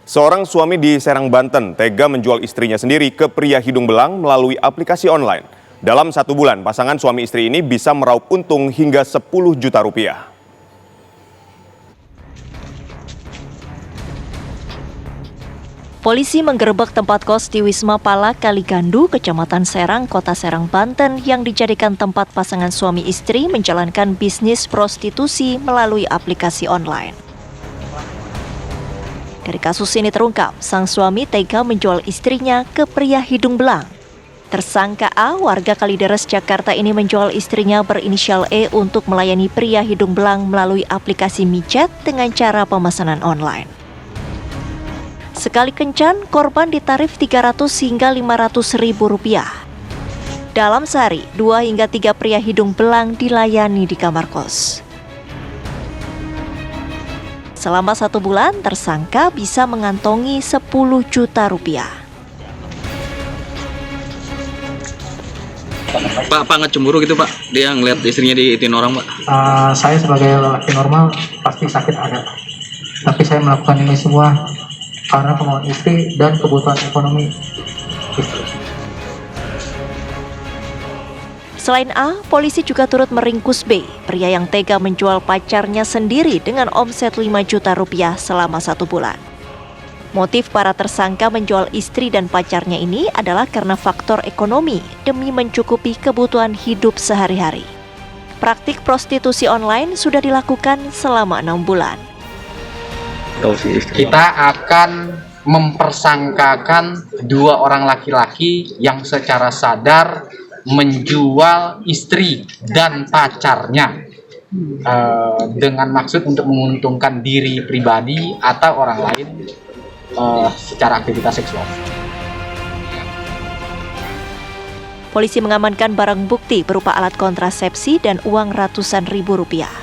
Seorang suami di Serang, Banten tega menjual istrinya sendiri ke pria hidung belang melalui aplikasi online. Dalam 1 bulan, pasangan suami istri ini bisa meraup untung hingga 10 juta rupiah. Polisi menggerebek tempat kos di Wisma Pala Kaligandu, Kecamatan Serang, Kota Serang, Banten yang dijadikan tempat pasangan suami istri menjalankan bisnis prostitusi melalui aplikasi online. Dari kasus ini terungkap, sang suami tega menjual istrinya ke pria hidung belang. Tersangka A, warga Kalideres, Jakarta ini menjual istrinya berinisial E untuk melayani pria hidung belang melalui aplikasi micet dengan cara pemesanan online. Sekali kencan, korban ditarif 300 hingga 500 ribu rupiah. Dalam sehari, 2 hingga 3 pria hidung belang dilayani di kamar kos. Selama 1 bulan, tersangka bisa mengantongi 10 juta rupiah. Pak nggak cemburu gitu Pak? Dia ngeliat istrinya diitin orang Pak? Saya sebagai lelaki normal pasti sakit ada. Tapi saya melakukan ini semua karena kemauan istri dan kebutuhan ekonomi istri. Selain A, polisi juga turut meringkus B, pria yang tega menjual pacarnya sendiri dengan omset 5 juta rupiah selama 1 bulan. Motif para tersangka menjual istri dan pacarnya ini adalah karena faktor ekonomi demi mencukupi kebutuhan hidup sehari-hari. Praktik prostitusi online sudah dilakukan selama 6 bulan. Kita akan mempersangkakan 2 orang laki-laki yang secara sadar menjual istri dan pacarnya dengan maksud untuk menguntungkan diri pribadi atau orang lain secara aktivitas seksual. Polisi mengamankan barang bukti berupa alat kontrasepsi dan uang ratusan ribu rupiah.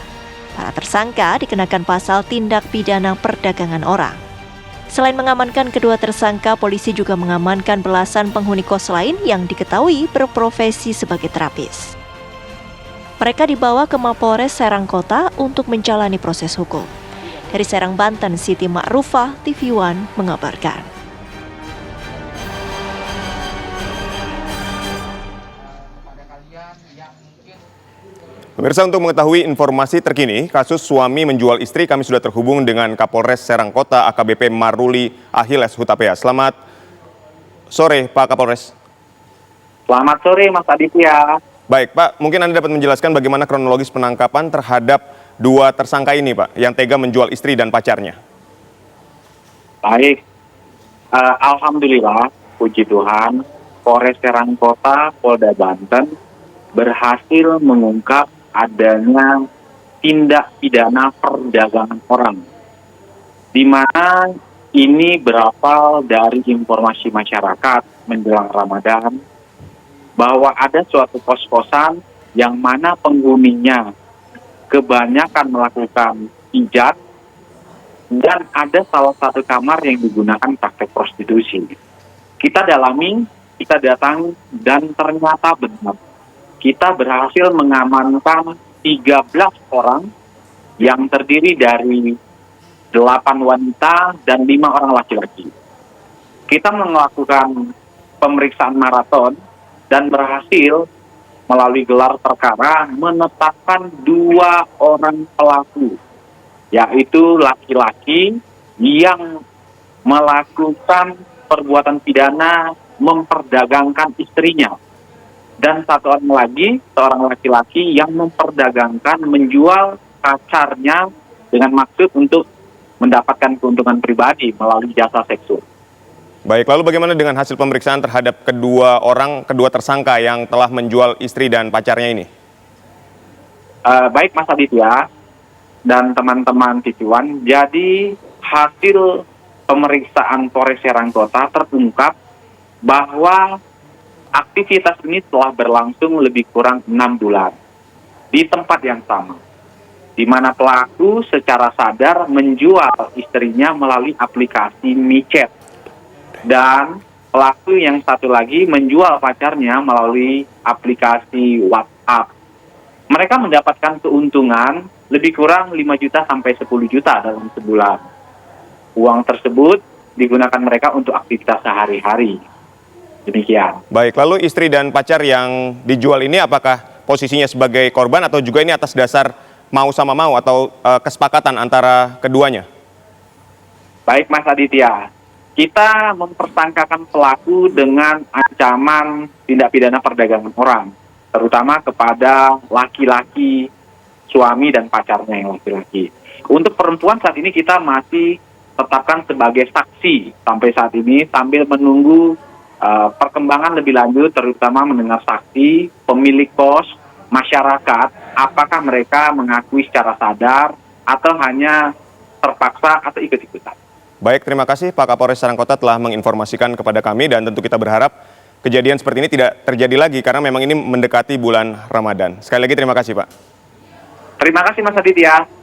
Para tersangka dikenakan pasal tindak pidana perdagangan orang. Selain mengamankan kedua tersangka, polisi juga mengamankan belasan penghuni kos lain yang diketahui berprofesi sebagai terapis. Mereka dibawa ke Mapolres Serang Kota untuk menjalani proses hukum. Dari Serang, Banten, Siti Ma'rufah, TV One mengabarkan. Pemirsa, untuk mengetahui informasi terkini kasus suami menjual istri, kami sudah terhubung dengan Kapolres Serang Kota AKBP Maruli Ahiles Hutapea. Selamat sore Pak Kapolres. Selamat sore Mas Aditya. Baik Pak, mungkin Anda dapat menjelaskan bagaimana kronologis penangkapan terhadap 2 tersangka ini Pak, yang tega menjual istri dan pacarnya. Baik, Alhamdulillah, puji Tuhan, Polres Serang Kota, Polda Banten berhasil mengungkap adanya tindak pidana perdagangan orang, di mana ini berawal dari informasi masyarakat menjelang Ramadan bahwa ada suatu kos-kosan yang mana penghuninya kebanyakan melakukan pijat dan ada salah satu kamar yang digunakan praktek prostitusi. Kita dalami, kita datang dan ternyata benar. Kita berhasil mengamankan 13 orang yang terdiri dari 8 wanita dan 5 orang laki-laki. Kita melakukan pemeriksaan maraton dan berhasil melalui gelar perkara menetapkan 2 orang pelaku, yaitu laki-laki yang melakukan perbuatan pidana memperdagangkan istrinya. Dan 1 orang lagi, seorang laki-laki yang memperdagangkan menjual pacarnya dengan maksud untuk mendapatkan keuntungan pribadi melalui jasa seksual. Baik, lalu bagaimana dengan hasil pemeriksaan terhadap kedua tersangka yang telah menjual istri dan pacarnya ini? Baik Mas Aditya dan teman-teman TV1, jadi hasil pemeriksaan Polres Serang Kota terungkap bahwa aktivitas ini telah berlangsung lebih kurang 6 bulan di tempat yang sama, di mana pelaku secara sadar menjual istrinya melalui aplikasi micet dan pelaku yang satu lagi menjual pacarnya melalui aplikasi WhatsApp. Mereka mendapatkan keuntungan lebih kurang 5 juta sampai 10 juta dalam sebulan. Uang tersebut digunakan mereka untuk aktivitas sehari-hari. Demikian. Baik, lalu istri dan pacar yang dijual ini apakah posisinya sebagai korban atau juga ini atas dasar mau sama mau atau kesepakatan antara keduanya? Baik Mas Aditya, kita mempersangkakan pelaku dengan ancaman tindak pidana perdagangan orang, terutama kepada laki-laki, suami dan pacarnya yang laki-laki. Untuk perempuan saat ini kita masih tetapkan sebagai saksi sampai saat ini sambil menunggu perkembangan lebih lanjut, terutama mendengar saksi, pemilik kos, masyarakat, apakah mereka mengakui secara sadar atau hanya terpaksa atau ikut-ikutan. Baik, terima kasih Pak Kapolres Serangkota telah menginformasikan kepada kami dan tentu kita berharap kejadian seperti ini tidak terjadi lagi karena memang ini mendekati bulan Ramadan. Sekali lagi terima kasih Pak. Terima kasih Mas Aditya.